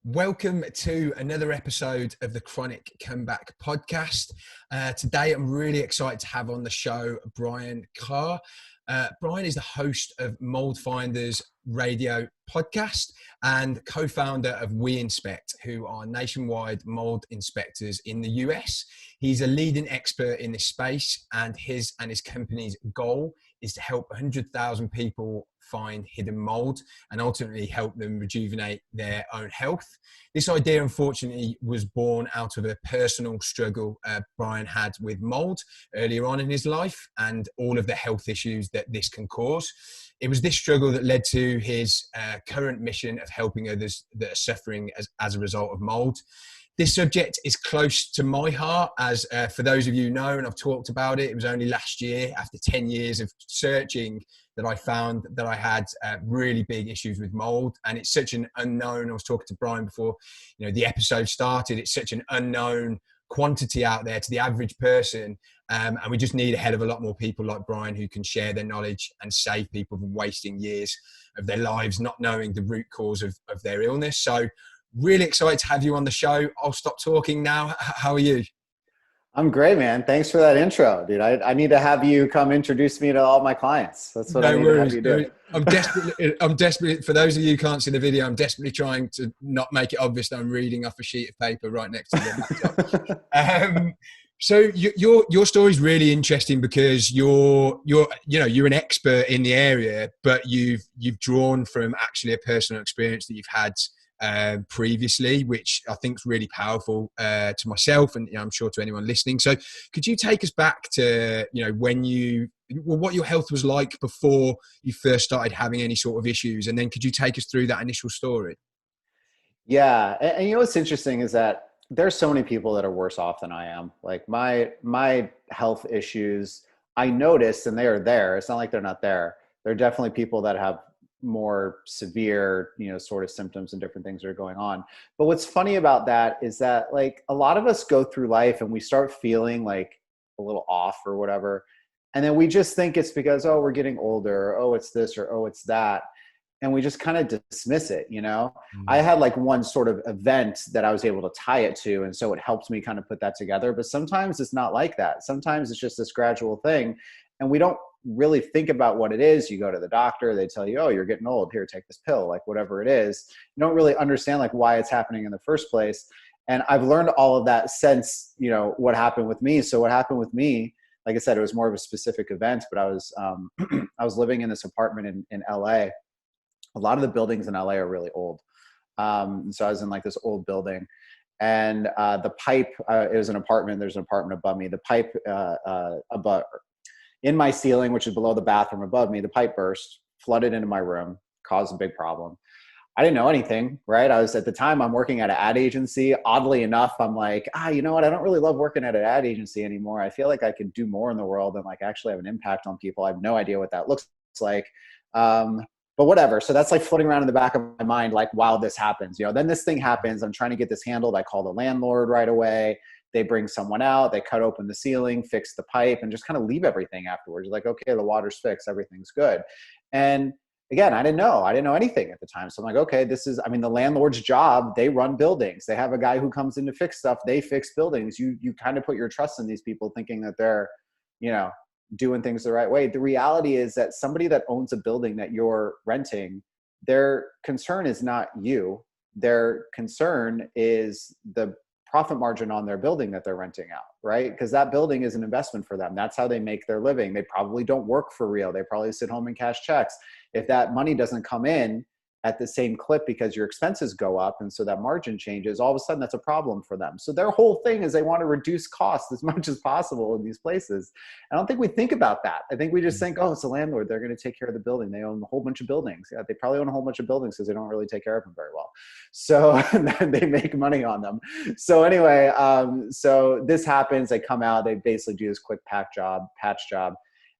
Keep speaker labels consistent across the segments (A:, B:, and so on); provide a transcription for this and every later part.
A: Welcome to another episode of the Chronic Comeback podcast. Today, I'm really excited to have on the show Brian Karr. Brian is the host of Mold Finders radio podcast and co-founder of We Inspect, who are nationwide mold inspectors in the US. He's a leading expert in this space, and his company's goal is to help 100,000 people find hidden mold and ultimately help them rejuvenate their own health. This idea, unfortunately, was born out of a personal struggle Brian had with mold earlier on in his life and all of the health issues that this can cause. It was this struggle that led to his current mission of helping others that are suffering as a result of mold. This subject is close to my heart, as for those of you who know, and I've talked about it, it was only last year, after 10 years of searching, that I found that I had really big issues with mold. And it's such an unknown. I was talking to Brian before, the episode started. It's such an unknown quantity out there to the average person. And we just need a hell of a lot more people like Brian who can share their knowledge and save people from wasting years of their lives not knowing the root cause of their illness. So really excited to have you on the show. I'll stop talking now. How are you?
B: I'm great, man. Thanks for that intro, dude. I need to have you come introduce me to all my clients. That's what I need to have you do.
A: I'm desperately, for those of you who can't see the video, I'm desperately trying to not make it obvious that I'm reading off a sheet of paper right next to the laptop. So your story is really interesting because you're an expert in the area, but you've drawn from actually a personal experience that you've had previously, which I think is really powerful to myself and I'm sure to anyone listening. So could you take us back to what your health was like before you first started having any sort of issues, and then could you take us through that initial story?
B: Yeah, and what's interesting is that there's so many people that are worse off than I am. Like my health issues, I noticed, and they are there. It's not like they're not there. There are definitely people that have more severe, sort of symptoms and different things that are going on. But what's funny about that is that like a lot of us go through life and we start feeling like a little off or whatever. And then we just think it's because, oh, we're getting older, or, oh, it's this, or, oh, it's that. And we just kind of dismiss it, I had like one sort of event that I was able to tie it to. And so it helped me kind of put that together. But sometimes it's not like that. Sometimes it's just this gradual thing. And we don't really think about what it is. You go to the doctor, they tell you, oh, you're getting old, here, take this pill, like whatever it is. You don't really understand like why it's happening in the first place. And I've learned all of that since, what happened with me. So what happened with me, like I said, it was more of a specific event, but I was living in this apartment in LA. A lot of the buildings in LA are really old. So I was in like this old building, and the pipe, it was an apartment, there's an apartment above me. The pipe above in my ceiling, which is below the bathroom above me, the pipe burst, flooded into my room, caused a big problem. I didn't know anything, right? At the time, I'm working at an ad agency. Oddly enough, I'm like, you know what? I don't really love working at an ad agency anymore. I feel like I could do more in the world and like actually have an impact on people. I have no idea what that looks like. But whatever. So that's like floating around in the back of my mind, like while this happens, then this thing happens. I'm trying to get this handled. I call the landlord right away. They bring someone out, they cut open the ceiling, fix the pipe, and just kind of leave everything afterwards. Like, okay, the water's fixed, everything's good. And again, I didn't know anything at the time. So I'm like, okay, the landlord's job, they run buildings. They have a guy who comes in to fix stuff. They fix buildings. You kind of put your trust in these people thinking that they're, doing things the right way. The reality is that somebody that owns a building that you're renting, their concern is not you. Their concern is the profit margin on their building that they're renting out, right? Because that building is an investment for them. That's how they make their living. They probably don't work for real. They probably sit home and cash checks. If that money doesn't come in at the same clip because your expenses go up and so that margin changes, all of a sudden that's a problem for them. So their whole thing is they want to reduce costs as much as possible in these places. I don't think we think about that. I think we just think, oh, it's a landlord. They're going to take care of the building. They own a whole bunch of buildings. Yeah, they probably own a whole bunch of buildings because they don't really take care of them very well. So they make money on them. So anyway, so this happens. They come out, they basically do this quick patch job.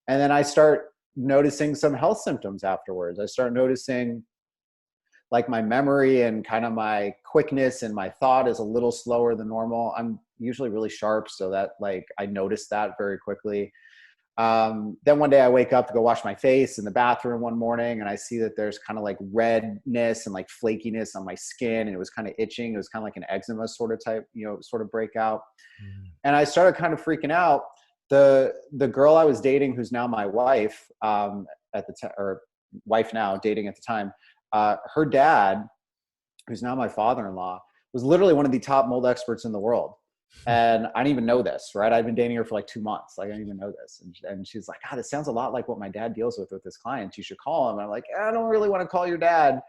B: And then I start noticing some health symptoms afterwards. I start noticing like my memory and kind of my quickness and my thought is a little slower than normal. I'm usually really sharp. So that like, I noticed that very quickly. Then one day I wake up to go wash my face in the bathroom one morning, and I see that there's kind of like redness and like flakiness on my skin, and it was kind of itching. It was kind of like an eczema sort of type, sort of breakout. And I started kind of freaking out. The girl I was dating, who's now my wife, at the time, or wife now, dating at the time, her dad, who's now my father-in-law, was literally one of the top mold experts in the world. And I didn't even know this, right? I've been dating her for like 2 months. Like, I didn't even know this. And she's like, God, this sounds a lot like what my dad deals with his clients. You should call him. And I'm like, I don't really want to call your dad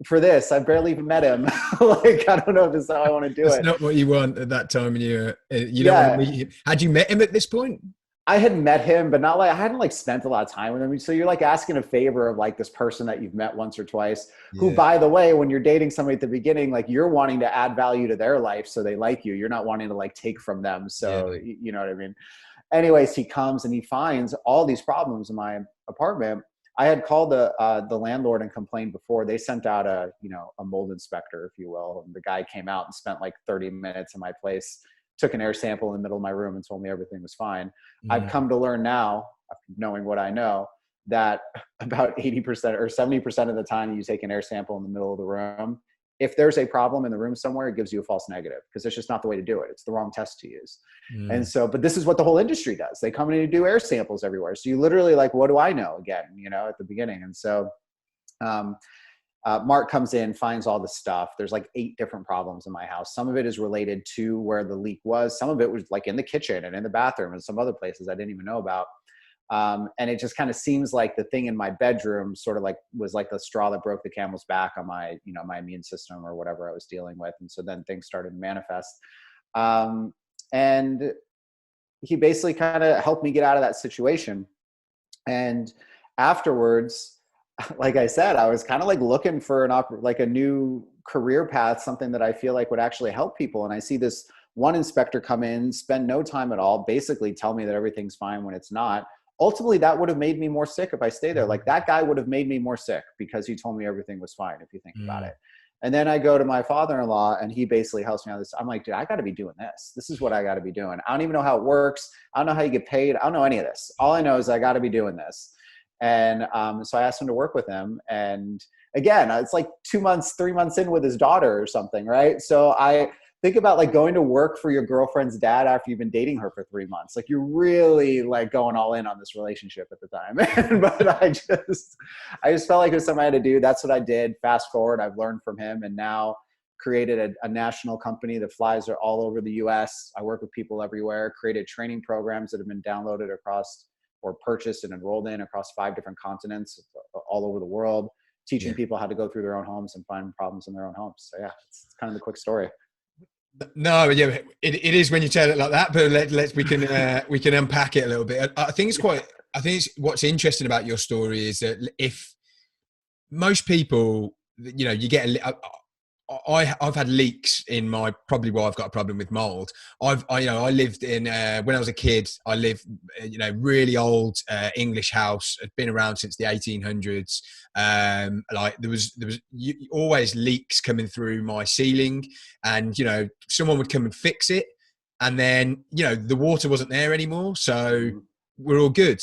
B: for this. I barely even met him. Like, I don't know if this is how I want to do it.
A: It's not what you want at that time. And you don't want to meet him. Had you met him at this point?
B: I had met him, but not like, I hadn't like spent a lot of time with him. So you're like asking a favor of like this person that you've met once or twice, who, by the way, when you're dating somebody at the beginning, like you're wanting to add value to their life so they like you. You're not wanting to like take from them. So you know what I mean? Anyways, he comes and he finds all these problems in my apartment. I had called the landlord and complained before. They sent out a mold inspector, if you will. And the guy came out and spent like 30 minutes in my place, took an air sample in the middle of my room and told me everything was fine. I've come to learn now, knowing what I know, that about 80% or 70% of the time you take an air sample in the middle of the room, if there's a problem in the room somewhere, it gives you a false negative, because it's just not the way to do it. It's the wrong test to use. And so, but this is what the whole industry does. They come in and do air samples everywhere. So you literally like, what do I know again, at the beginning? And so, Mark comes in, finds all the stuff. There's like 8 different problems in my house. Some of it is related to where the leak was. Some of it was like in the kitchen and in the bathroom and some other places I didn't even know about. And it just kind of seems like the thing in my bedroom sort of like was like the straw that broke the camel's back on my, my immune system or whatever I was dealing with. And so then things started to manifest. And he basically kind of helped me get out of that situation. And afterwards, like I said, I was kind of like looking for like a new career path, something that I feel like would actually help people. And I see this one inspector come in, spend no time at all, basically tell me that everything's fine when it's not. Ultimately, that would have made me more sick if I stayed there. Like that guy would have made me more sick because he told me everything was fine, if you think about it. And then I go to my father-in-law and he basically helps me out with this. I'm like, dude, I got to be doing this. This is what I got to be doing. I don't even know how it works. I don't know how you get paid. I don't know any of this. All I know is I got to be doing this. And so I asked him to work with him. And again, it's like 2 months, 3 months in with his daughter or something, right? So I think about like going to work for your girlfriend's dad after you've been dating her for 3 months. Like you're really like going all in on this relationship at the time. But I just felt like it was something I had to do. That's what I did. Fast forward, I've learned from him and now created a national company that flies all over the US. I work with people everywhere, created training programs that have been downloaded across or purchased and enrolled in across 5 different continents all over the world, teaching people how to go through their own homes and find problems in their own homes. So yeah, it's kind of the quick story.
A: No, yeah, it is when you tell it like that, but we can unpack it a little bit. I think it's what's interesting about your story is that if most people, you get I've had leaks in my, probably why I've got a problem with mold. I lived in, when I was a kid, I lived, really old English house. Had been around since the 1800s. Like there was always leaks coming through my ceiling, and, someone would come and fix it. And then, the water wasn't there anymore. So we're all good.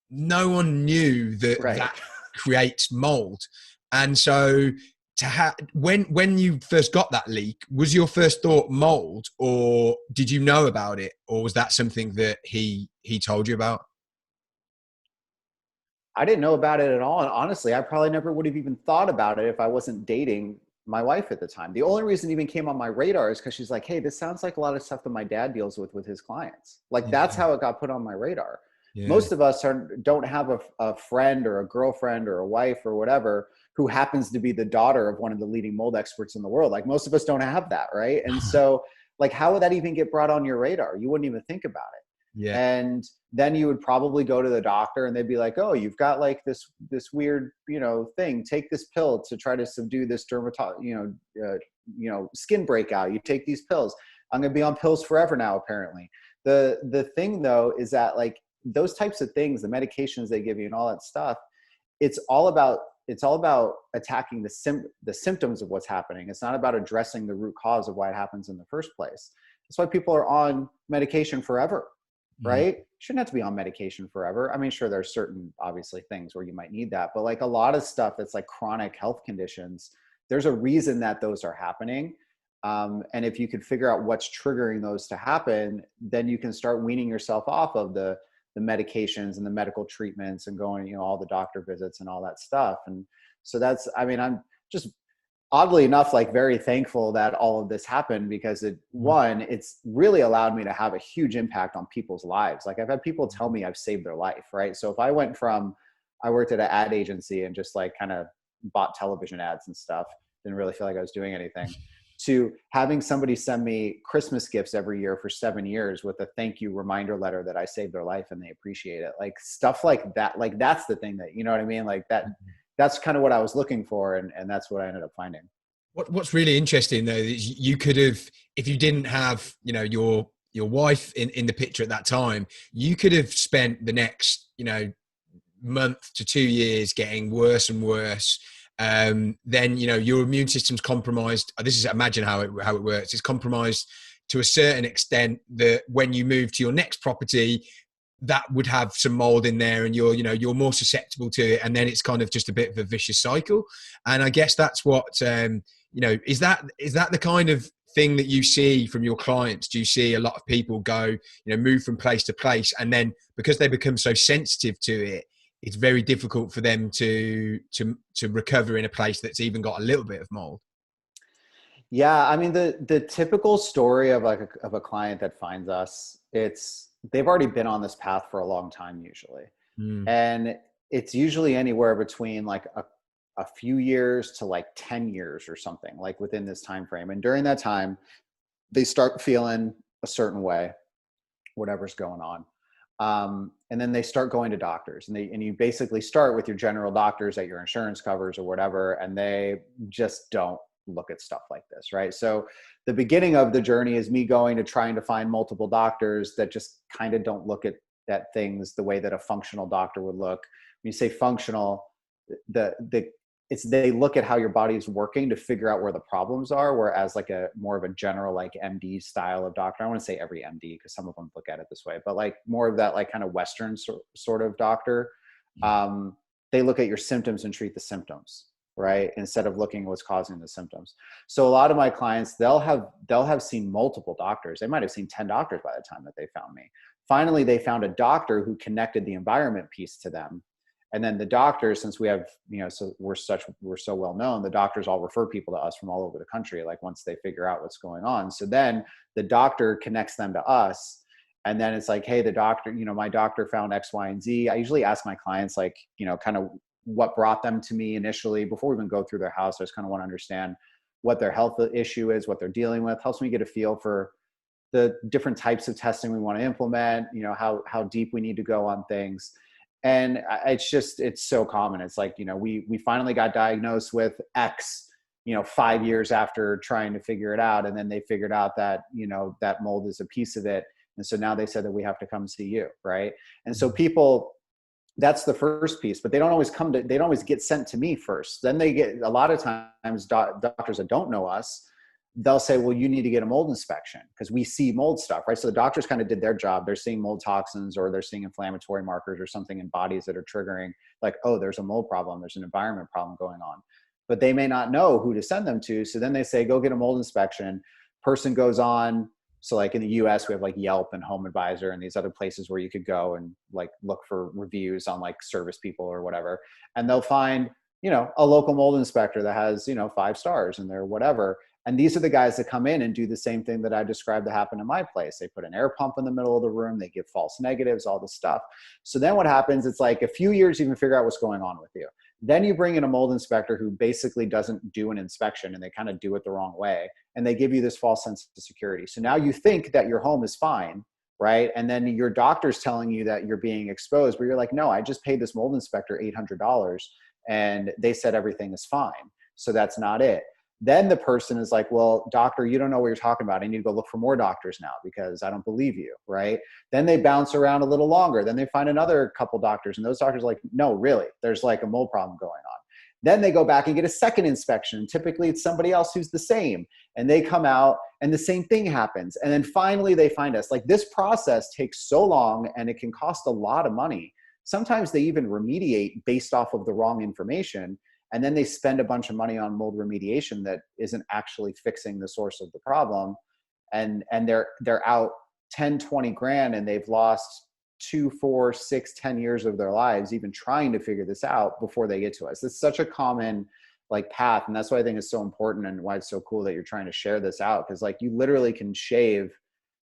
A: No one knew that creates mold. And so, when you first got that leak, was your first thought mold, or did you know about it, or was that something that he told you about?
B: I didn't know about it at all. And honestly, I probably never would have even thought about it if I wasn't dating my wife at the time. The only reason it even came on my radar is because she's like, hey, this sounds like a lot of stuff that my dad deals with his clients. Like that's how it got put on my radar. Most of us don't have a friend or a girlfriend or a wife or whatever who happens to be the daughter of one of the leading mold experts in the world. Like most of us don't have that, right? And so like, how would that even get brought on your radar? You wouldn't even think about it. Yeah. And then you would probably go to the doctor and they'd be like, oh, you've got like this weird, thing. Take this pill to try to subdue this skin breakout. You take these pills. I'm going to be on pills forever now, apparently. The thing though, is that like those types of things, the medications they give you and all that stuff, it's all about attacking the symptoms of what's happening. It's not about addressing the root cause of why it happens in the first place. That's why people are on medication forever.
A: Mm.
B: right? You shouldn't have to be on medication forever. I mean, sure, there's certain obviously things where you might need that, but like a lot of stuff that's like chronic health conditions, there's a reason that those are happening. And if you could figure out what's triggering those to happen, then you can start weaning yourself off of the medications and the medical treatments and going, you know, all the doctor visits and all that stuff. And so that's, I mean, I'm just oddly enough, like very thankful that all of this happened, because it's really allowed me to have a huge impact on people's lives. Like I've had people tell me I've saved their life, right? So if I went from, I worked at an ad agency and just like kind of bought television ads and stuff, didn't really feel like I was doing anything, to having somebody send me Christmas gifts every year for 7 years with a thank you reminder letter that I saved their life and they appreciate it. Like stuff like that, like that's the thing that, you know what I mean? Like that's kind of what I was looking for. And that's what I ended up finding.
A: What's really interesting though is you could have, if you didn't have, you know, your wife in the picture at that time, you could have spent the next, you know, month to 2 years getting worse and worse. Then, you know, your immune system's compromised. This is, imagine how it works. It's compromised to a certain extent that when you move to your next property, that would have some mold in there, and you're more susceptible to it. And then it's kind of just a bit of a vicious cycle. And I guess that's what, is that the kind of thing that you see from your clients? Do you see a lot of people go, move from place to place, and then because they become so sensitive to it, it's very difficult for them to recover in a place that's even got a little bit of mold?
B: Yeah, I mean, the typical story of like of a client that finds us, they've already been on this path for a long time usually.
A: Mm.
B: And it's usually anywhere between like a few years to like 10 years or something, like within this time frame. And during that time, they start feeling a certain way, whatever's going on. And then they start going to doctors, and you basically start with your general doctors that your insurance covers or whatever, and they just don't look at stuff like this, right? So the beginning of the journey is me going to trying to find multiple doctors that just kind of don't look at things the way that a functional doctor would look. When you say functional, they look at how your body is working to figure out where the problems are, whereas like a more of a general like MD style of doctor, I want to say every MD because some of them look at it this way, but like more of that like kind of Western sort of doctor, they look at your symptoms and treat the symptoms, right? Instead of looking at what's causing the symptoms. So a lot of my clients, they'll have seen multiple doctors. They might have seen 10 doctors by the time that they found me. Finally, they found a doctor who connected the environment piece to them. And then the doctors, since we have, so we're so well known, the doctors all refer people to us from all over the country, like once they figure out what's going on. So then the doctor connects them to us. And then it's like, hey, the doctor, my doctor found X, Y, and Z. I usually ask my clients, like, kind of what brought them to me initially before we even go through their house. I just kind of want to understand what their health issue is, what they're dealing with. Helps me get a feel for the different types of testing we want to implement, how deep we need to go on things. And it's so common. It's like, we finally got diagnosed with X, 5 years after trying to figure it out. And then they figured out that, that mold is a piece of it. And so now they said that we have to come see you. Right. And so people, that's the first piece, but they don't always get sent to me first. Then they get, a lot of times doctors that don't know us, they'll say, well, you need to get a mold inspection because we see mold stuff, right? So the doctors kind of did their job. They're seeing mold toxins, or they're seeing inflammatory markers or something in bodies that are triggering, like, oh, there's a mold problem. There's an environment problem going on, but they may not know who to send them to. So then they say, go get a mold inspection. Person goes on. So like in the US, we have like Yelp and Home Advisor and these other places where you could go and like look for reviews on like service people or whatever. And they'll find, a local mold inspector that has, 5 stars and they're whatever. And these are the guys that come in and do the same thing that I described to happen in my place. They put an air pump in the middle of the room. They give false negatives, all this stuff. So then what happens, it's like a few years to even figure out what's going on with you. Then you bring in a mold inspector who basically doesn't do an inspection, and they kind of do it the wrong way. And they give you this false sense of security. So now you think that your home is fine, right? And then your doctor's telling you that you're being exposed, but you're like, no, I just paid this mold inspector $800 and they said everything is fine. So that's not it. Then the person is like, well, doctor, you don't know what you're talking about. I need to go look for more doctors now because I don't believe you, right? Then they bounce around a little longer. Then they find another couple doctors, and those doctors are like, no, really, there's like a mold problem going on. Then they go back and get a second inspection. Typically it's somebody else who's the same. And they come out And the same thing happens. And then finally they find us. Like, this process takes so long and it can cost a lot of money. Sometimes they even remediate based off of the wrong information. And then they spend a bunch of money on mold remediation that isn't actually fixing the source of the problem. And they're out 10, 20 grand, and they've lost 2, 4, 6, 10 years of their lives even trying to figure this out before they get to us. It's such a common like path. And that's why I think it's so important, and why it's so cool that you're trying to share this out. Cause like, you literally can shave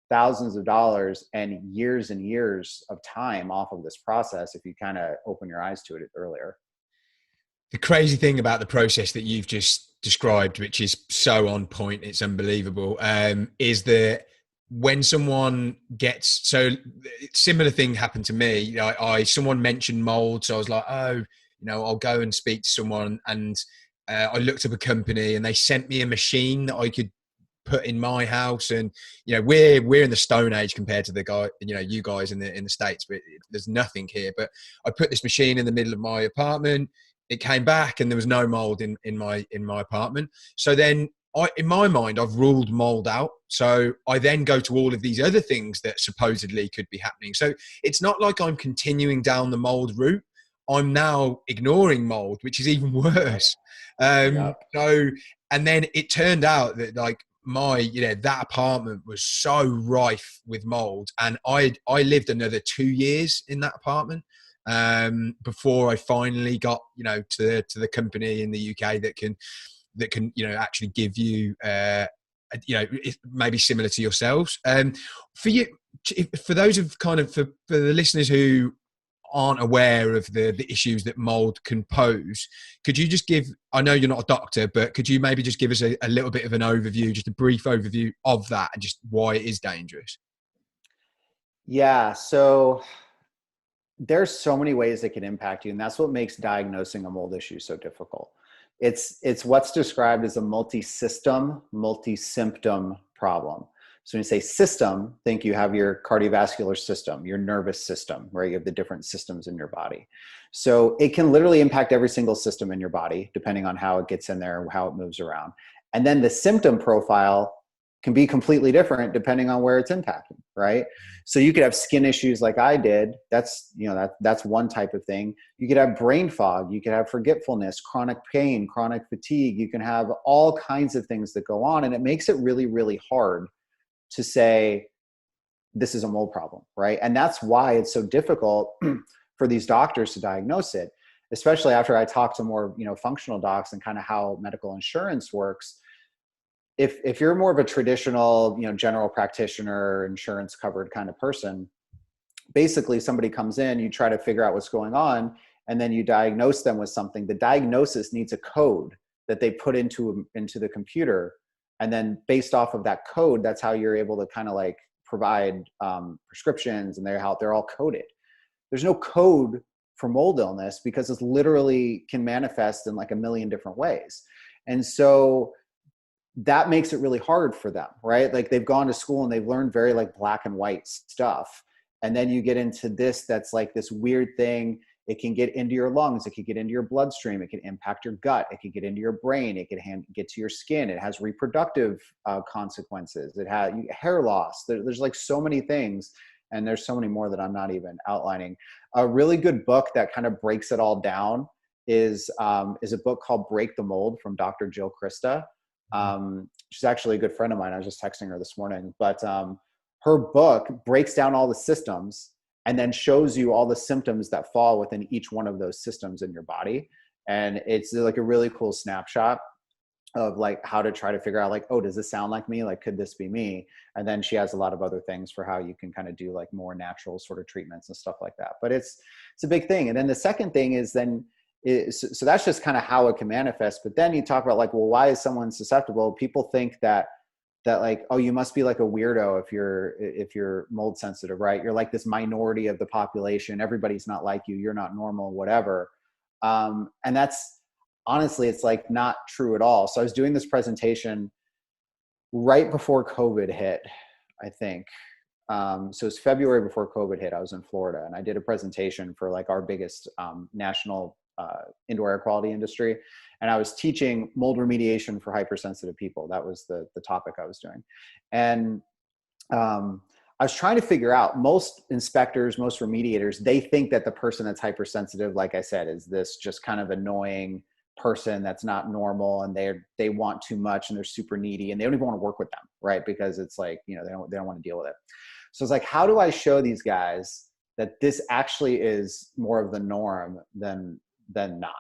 B: thousands of dollars and years of time off of this process if you kind of open your eyes to it earlier.
A: The crazy thing about the process that you've just described, which is so on point, it's unbelievable, is that when someone gets, so similar thing happened to me. Someone mentioned mold, so I was like, oh, I'll go and speak to someone, and I looked up a company, and they sent me a machine that I could put in my house. And we're in the Stone Age compared to the guy, you guys in the States, but there's nothing here. But I put this machine in the middle of my apartment. It came back, and there was no mold in my apartment. So then in my mind, I've ruled mold out. So I then go to all of these other things that supposedly could be happening. So it's not like I'm continuing down the mold route. I'm now ignoring mold, which is even worse. So, and then it turned out that like that apartment was so rife with mold, and I lived another 2 years in that apartment before I finally got to the company in the UK that can actually give you maybe similar to yourselves. For those of for the listeners who aren't aware of the issues that mold can pose, could you just give, I know you're not a doctor, but could you maybe just give us a little bit of an overview, just a brief overview of that, and just why it is dangerous?
B: Yeah. So there's so many ways it can impact you. And that's what makes diagnosing a mold issue so difficult. It's what's described as a multi-system, multi-symptom problem. So when you say system, think you have your cardiovascular system, your nervous system, where you have the different systems in your body. So it can literally impact every single system in your body, depending on how it gets in there, how it moves around. And then the symptom profile can be completely different depending on where it's impacted, right? So you could have skin issues like I did. That's one type of thing. You could have brain fog. You could have forgetfulness, chronic pain, chronic fatigue. You can have all kinds of things that go on. And it makes it really, really hard to say, this is a mold problem, right? And that's why it's so difficult for these doctors to diagnose it, especially after I talk to more, functional docs and kind of how medical insurance works. If you're more of a traditional, general practitioner, insurance covered kind of person, basically somebody comes in, you try to figure out what's going on, and then you diagnose them with something. The diagnosis needs a code that they put into the computer. And then based off of that code, that's how you're able to kind of like provide prescriptions, and they're all coded. There's no code for mold illness because it's literally can manifest in like a million different ways. And so that makes it really hard for them, right? Like they've gone to school and they've learned very like black and white stuff. And then you get into this, that's like this weird thing. It can get into your lungs. It can get into your bloodstream. It can impact your gut. It can get into your brain. It can get to your skin. It has reproductive consequences. It has hair loss. There's like so many things. And there's so many more that I'm not even outlining. A really good book that kind of breaks it all down is a book called Break the Mold from Dr. Jill Krista. She's actually a good friend of mine. I was just texting her this morning, but her book breaks down all the systems and then shows you all the symptoms that fall within each one of those systems in your body. And it's like a really cool snapshot of like how to try to figure out like, oh, does this sound like me? Like, could this be me? And then she has a lot of other things for how you can kind of do like more natural sort of treatments and stuff like that. But it's a big thing. And then the second thing is so that's just kind of how it can manifest. But then you talk about like, well, why is someone susceptible? People think that like, oh, you must be like a weirdo if you're mold sensitive, right? You're like this minority of the population. Everybody's not like you. You're not normal, whatever. And that's honestly, it's like not true at all. So I was doing this presentation right before COVID hit, I think. So it's February before COVID hit. I was in Florida and I did a presentation for like our biggest national indoor air quality industry. And I was teaching mold remediation for hypersensitive people. That was the topic I was doing. And I was trying to figure out, most inspectors, most remediators, they think that the person that's hypersensitive, like I said, is this just kind of annoying person that's not normal, and they want too much and they're super needy and they don't even want to work with them, right? Because it's like, they don't want to deal with it. So it's like, how do I show these guys that this actually is more of the norm than not,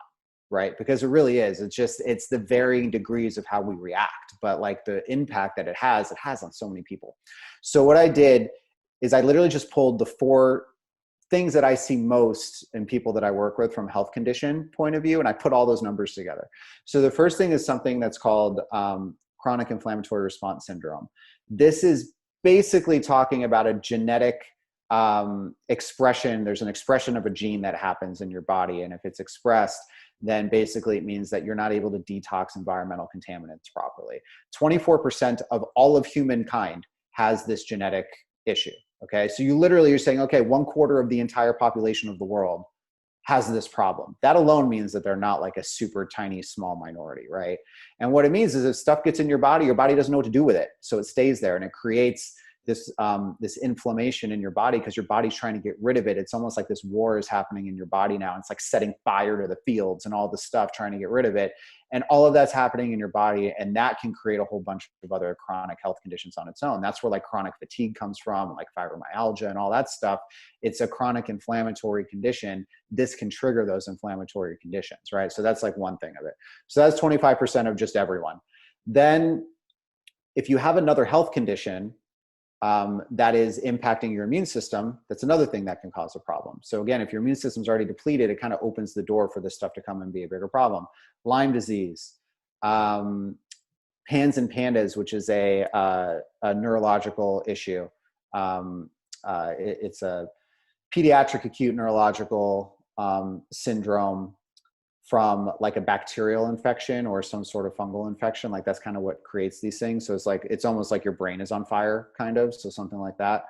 B: right? Because it really is. It's the varying degrees of how we react, but like the impact that it has on so many people. So what I did is I literally just pulled the 4 things that I see most in people that I work with from a health condition point of view, and I put all those numbers together. So the first thing is something that's called chronic inflammatory response syndrome. This is basically talking about a genetic expression. There's an expression of a gene that happens in your body, and if it's expressed, then basically it means that you're not able to detox environmental contaminants properly. 24% of all of humankind has this genetic issue. Okay. So you're saying, okay, 1/4 of the entire population of the world has this problem. That alone means that they're not like a super tiny, small minority, right? And what it means is if stuff gets in your body doesn't know what to do with it. So it stays there and it creates this inflammation in your body because your body's trying to get rid of it. It's almost like this war is happening in your body now. It's like setting fire to the fields and all this stuff, trying to get rid of it. And all of that's happening in your body. And that can create a whole bunch of other chronic health conditions on its own. That's where like chronic fatigue comes from, like fibromyalgia and all that stuff. It's a chronic inflammatory condition. This can trigger those inflammatory conditions, right? So that's like one thing of it. So that's 25% of just everyone. Then if you have another health condition, that is impacting your immune system, that's another thing that can cause a problem. So again, if your immune system's already depleted, it kind of opens the door for this stuff to come and be a bigger problem. Lyme disease, PANS and PANDAS, which is a neurological issue. It's a pediatric acute neurological syndrome from like a bacterial infection or some sort of fungal infection. Like that's kind of what creates these things. So it's almost like your brain is on fire kind of. So something like that.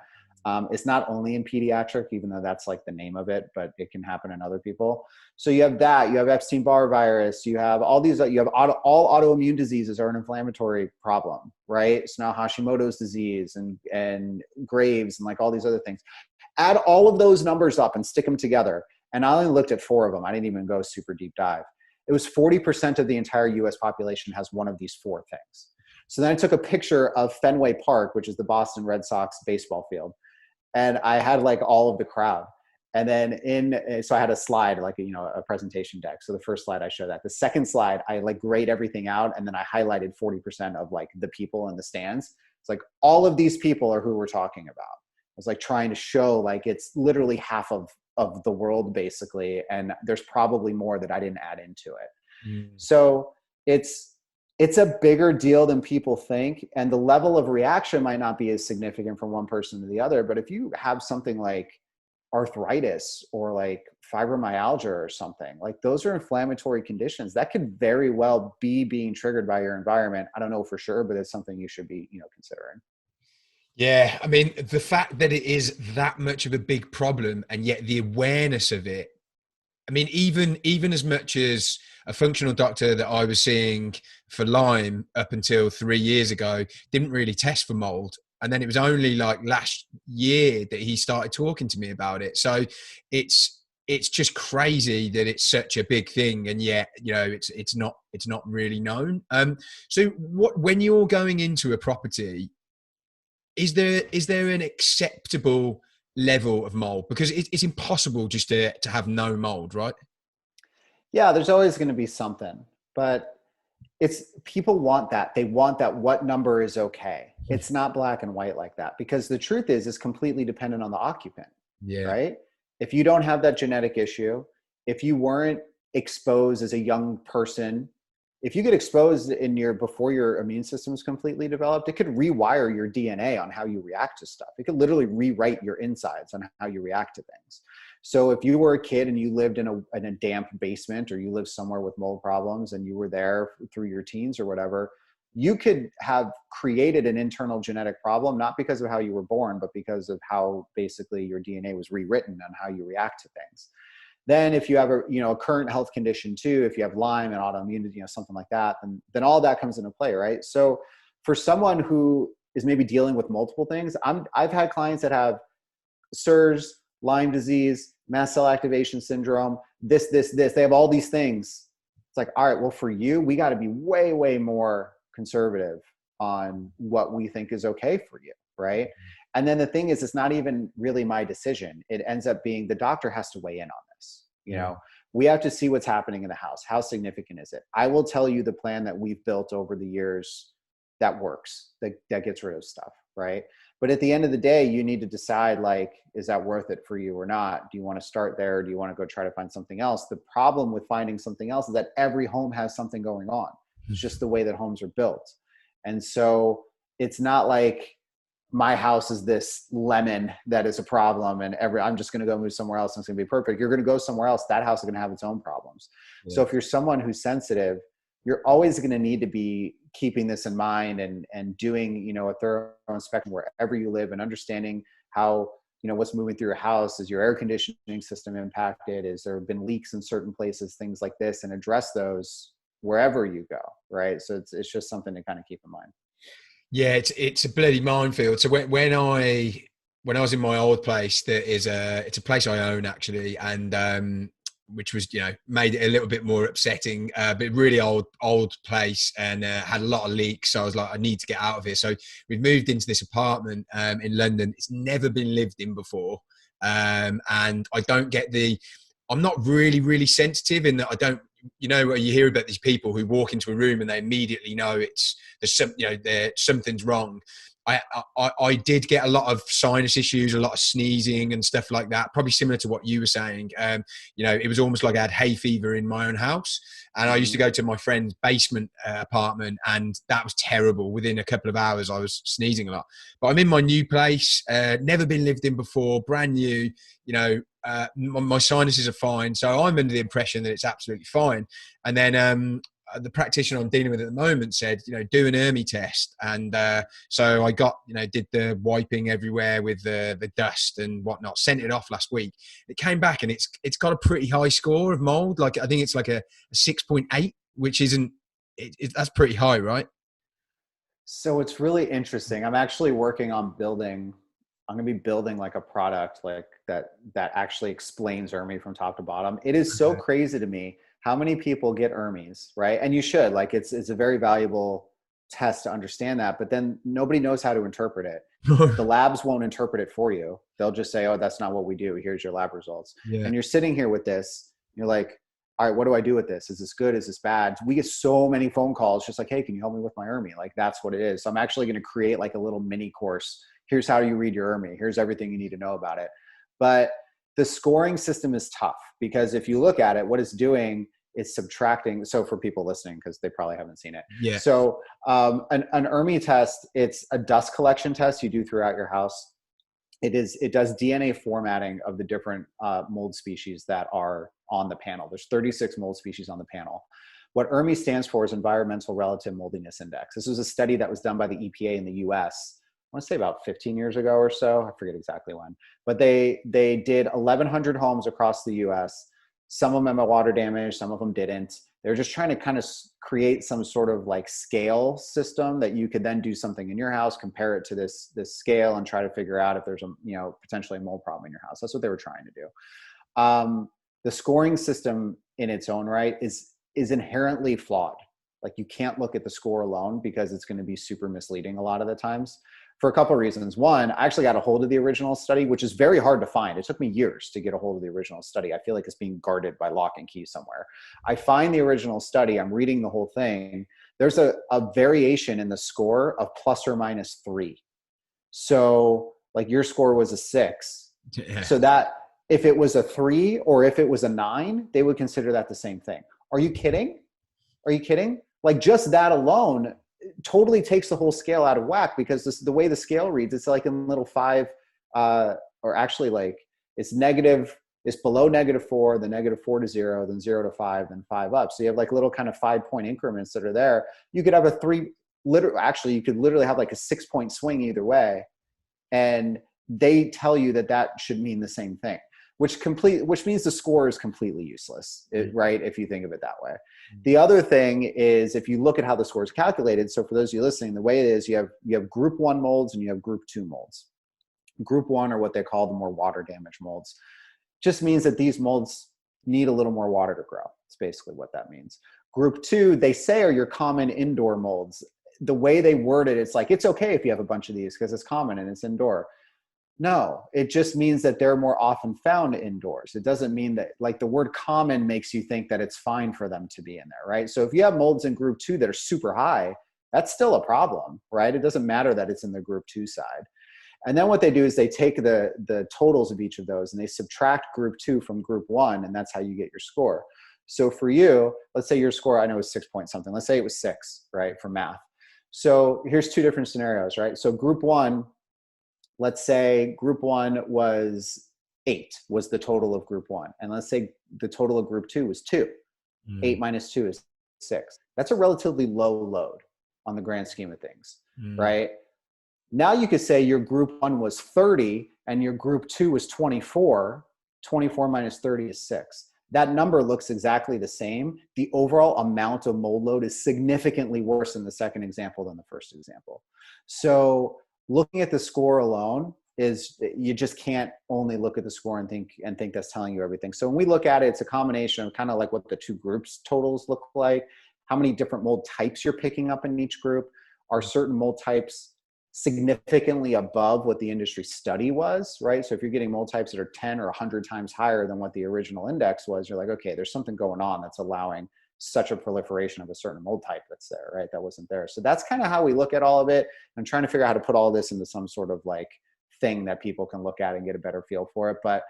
B: It's not only in pediatric, even though that's like the name of it, but it can happen in other people. So you have that, you have Epstein-Barr virus, you have all these, you have all autoimmune diseases are an inflammatory problem, right? So now Hashimoto's disease and Graves and like all these other things. Add all of those numbers up and stick them together. And I only looked at 4 of them. I didn't even go super deep dive. It was 40% of the entire US population has one of these 4 things. So then I took a picture of Fenway Park, which is the Boston Red Sox baseball field. And I had like all of the crowd. And then so I had a slide, like, a presentation deck. So the first slide I show that. The second slide, I like grayed everything out. And then I highlighted 40% of like the people in the stands. It's like all of these people are who we're talking about. I was like trying to show like it's literally half of the world basically. And there's probably more that I didn't add into it. Mm. So it's a bigger deal than people think. And the level of reaction might not be as significant from one person to the other. But if you have something like arthritis or like fibromyalgia or something, like those are inflammatory conditions that could very well be being triggered by your environment. I don't know for sure, but it's something you should be, considering.
A: Yeah, I mean, the fact that it is that much of a big problem and yet the awareness of it, I mean, even as much as a functional doctor that I was seeing for Lyme up until 3 years ago didn't really test for mold. And then it was only like last year that he started talking to me about it. So it's just crazy that it's such a big thing. And yet, it's not really known. So when you're going into a property, is there an acceptable level of mold? Because it's impossible just to have no mold, right?
B: Yeah, there's always going to be something, but people want that. They want that. What number is okay? It's not black and white like that, because the truth is it's completely dependent on the occupant. Yeah. Right. If you don't have that genetic issue, if you weren't exposed as a young person, if you get exposed before your immune system is completely developed, it could rewire your DNA on how you react to stuff. It could literally rewrite your insides on how you react to things. So if you were a kid and you lived in a damp basement, or you lived somewhere with mold problems and you were there through your teens or whatever, you could have created an internal genetic problem, not because of how you were born, but because of how basically your DNA was rewritten on how you react to things. Then if you have a current health condition too, if you have Lyme and autoimmunity, something like that, then all that comes into play, right? So for someone who is maybe dealing with multiple things, I've had clients that have SIRS, Lyme disease, mast cell activation syndrome, this. They have all these things. It's like, all right, well, for you, we got to be way, way more conservative on what we think is okay for you, right? And then the thing is, it's not even really my decision. It ends up being the doctor has to weigh in on this. We have to see what's happening in the house. How significant is it? I will tell you the plan that we've built over the years that works, that gets rid of stuff, right? But at the end of the day, you need to decide, like, is that worth it for you or not? Do you want to start there? Do you want to go try to find something else? The problem with finding something else is that every home has something going on. It's just the way that homes are built. And so it's not like my house is this lemon that is a problem and I'm just going to go move somewhere else and it's going to be perfect. You're going to go somewhere else. That house is going to have its own problems. Yeah. So if you're someone who's sensitive, you're always going to need to be keeping this in mind and doing, a thorough inspection wherever you live and understanding how, what's moving through your house. Is your air conditioning system impacted? Is there been leaks in certain places, things like this, and address those wherever you go, right? So it's just something to kind of keep in mind.
A: Yeah, it's a bloody minefield. So when I was in my old place, it's a place I own actually, and which was made it a little bit more upsetting, but really old place and had a lot of leaks. So I was like, I need to get out of here. So we've moved into this apartment in London. It's never been lived in before, and I don't get I'm not really sensitive in that I don't. Where you hear about these people who walk into a room and they immediately know something's wrong. I did get a lot of sinus issues, a lot of sneezing and stuff like that, probably similar to what you were saying. It was almost like I had hay fever in my own house. And I used to go to my friend's basement apartment, and that was terrible. Within a couple of hours, I was sneezing a lot. But I'm in my new place, never been lived in before, brand new, my sinuses are fine. So I'm under the impression that it's absolutely fine. And then the practitioner I'm dealing with at the moment said, do an ERMI test. And so I got, did the wiping everywhere with the dust and whatnot, sent it off last week. It came back and it's got a pretty high score of mold. Like, I think it's like a 6.8, which isn't, that's pretty high, right?
B: So it's really interesting. I'm actually working on I'm going to be building like a product like that actually explains ERMI from top to bottom. It is so crazy to me how many people get ERMIs, right? And you should, like, it's a very valuable test to understand that, but then nobody knows how to interpret it. The labs won't interpret it for you. They'll just say, oh, that's not what we do. Here's your lab results. Yeah. And you're sitting here with this, you're like, all right, what do I do with this? Is this good? Is this bad? We get so many phone calls just like, hey, can you help me with my ERMI? Like, that's what it is. So I'm actually going to create like a little mini course. Here's how you read your ERMI. Here's everything you need to know about it. But the scoring system is tough because if you look at it, what it's doing, it's subtracting. So for people listening, because they probably haven't seen it. Yeah. So an ERMI test, it's a dust collection test you do throughout your house. It does DNA formatting of the different mold species that are on the panel. There's 36 mold species on the panel. What ERMI stands for is Environmental Relative Moldiness Index. This was a study that was done by the EPA in the US. I want to say about 15 years ago or so. I forget exactly when. But they did 1,100 homes across the US. Some of them had water damage, some of them didn't. They're just trying to kind of create some sort of like scale system that you could then do something in your house, compare it to this scale and try to figure out if there's potentially a mold problem in your house. That's what they were trying to do. The scoring system in its own right is inherently flawed. Like, you can't look at the score alone because it's going to be super misleading a lot of the times. For a couple of reasons. One, I actually got a hold of the original study, which is very hard to find. It took me years to get a hold of the original study. I feel like it's being guarded by lock and key somewhere. I find the original study, I'm reading the whole thing. There's a variation in the score of +or-3. So like your score was a 6. Yeah. So that if it was a 3 or if it was a 9, they would consider that the same thing. Are you kidding? Like, just that alone totally takes the whole scale out of whack, because the way the scale reads, it's like in little 5, or actually like it's below -4, then -4 to 0, then 0 to 5, then 5 up. So you have like little kind of 5-point increments that are there. You could have you could literally have like a 6-point swing either way. And they tell you that should mean the same thing. which means the score is completely useless, right? If you think of it that way. The other thing is, if you look at how the score is calculated, so for those of you listening, the way it is, you have group 1 molds and you have group 2 molds. Group 1 are what they call the more water damaged molds. Just means that these molds need a little more water to grow. It's basically what that means. Group 2, they say, are your common indoor molds. The way they word it, it's like, it's okay if you have a bunch of these because it's common and it's indoor. No, it just means that they're more often found indoors. It doesn't mean that, like, the word common makes you think that it's fine for them to be in there, right? So if you have molds in group 2 that are super high, that's still a problem, right? It doesn't matter that it's in the group 2 side. And then what they do is they take the totals of each of those and they subtract group 2 from group 1, and that's how you get your score. So for you, let's say your score, I know, is 6 point something. Let's say it was 6, right, for math. So here's 2 different scenarios, right? So group 1, let's say group 1 was 8, was the total of group 1. And let's say the total of group 2 was 2. 8 minus 2 is 6. That's a relatively low load on the grand scheme of things, right? Now you could say your group 1 was 30 and your group 2 was 24. 24 minus 30 is 6. That number looks exactly the same. The overall amount of mold load is significantly worse in the second example than the first example. So looking at the score alone is, you just can't only look at the score and think that's telling you everything. So when we look at it, it's a combination of kind of like what the 2 groups totals look like, how many different mold types you're picking up in each group. Are certain mold types significantly above what the industry study was, right? So if you're getting mold types that are 10 or 100 times higher than what the original index was, you're like, okay, there's something going on that's allowing such a proliferation of a certain mold type that's there, right? That wasn't there. So that's kind of how we look at all of it. I'm trying to figure out how to put all this into some sort of like thing that people can look at and get a better feel for it. But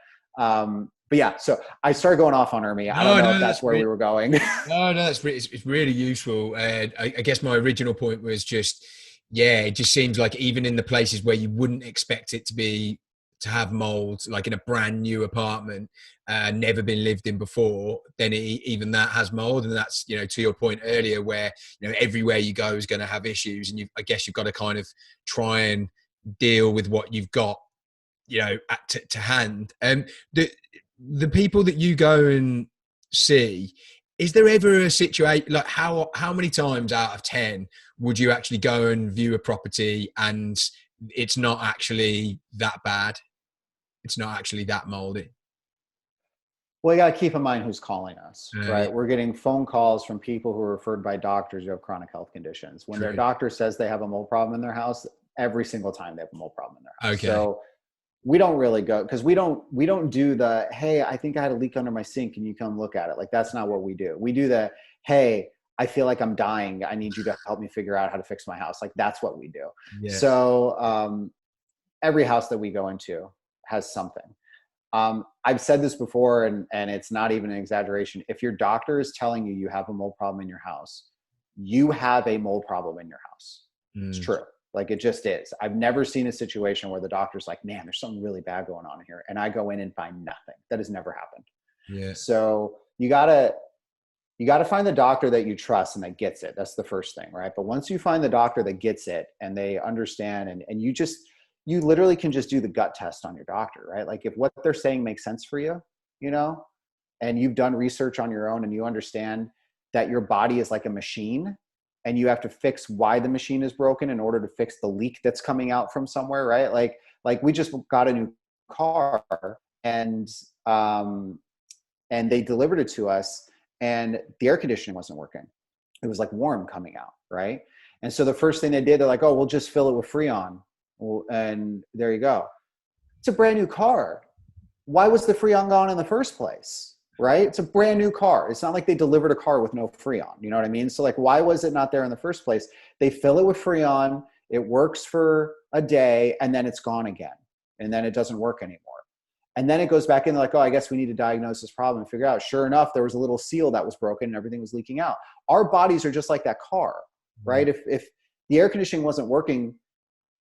B: yeah, so I started going off on ERMI. I don't know if that's where we were going.
A: No, it's really useful. I guess my original point was just, yeah, it just seems like even in the places where you wouldn't expect it to have mold, like in a brand new apartment, never been lived in before, then even that has mold. And that's, to your point earlier, where, everywhere you go is going to have issues. And I guess you've got to kind of try and deal with what you've got, to hand. The people that you go and see, is there ever a situation, like how many times out of 10 would you actually go and view a property and it's not actually that bad? It's not actually that moldy?
B: Well, you got to keep in mind who's calling us, right?
A: Yeah.
B: We're getting phone calls from people who are referred by doctors who have chronic health conditions. When their doctor says they have a mold problem in their house, every single time they have a mold problem in their house.
A: Okay.
B: So we don't really go, because we don't do the, hey, I think I had a leak under my sink, can you come look at it? Like, that's not what we do. We do the, hey, I feel like I'm dying, I need you to help me figure out how to fix my house. Like, that's what we do. Yeah. So every house that we go into has something. I've said this before, and it's not even an exaggeration. If your doctor is telling you you have a mold problem in your house, you have a mold problem in your house. It's true. Like, it just is. I've never seen a situation where the doctor's like, man, there's something really bad going on here, and I go in and find nothing. That has never happened. Yeah. So you gotta find the doctor that you trust and that gets it. That's the first thing, right? But once you find the doctor that gets it and they understand, and you literally can just do the gut test on your doctor, right? Like, if what they're saying makes sense for you, and you've done research on your own and you understand that your body is like a machine and you have to fix why the machine is broken in order to fix the leak that's coming out from somewhere, right? Like we just got a new car and they delivered it to us and the air conditioning wasn't working. It was like warm coming out, right? And so the first thing they did, they're like, oh, we'll just fill it with Freon. And there you go. It's a brand new car. Why was the Freon gone in the first place? Right? It's a brand new car. It's not like they delivered a car with no Freon. You know what I mean? So like, why was it not there in the first place? They fill it with Freon. It works for a day and then it's gone again. And then it doesn't work anymore. And then it goes back in like, oh, I guess we need to diagnose this problem and figure out. Sure enough, there was a little seal that was broken and everything was leaking out. Our bodies are just like that car, right? If the air conditioning wasn't working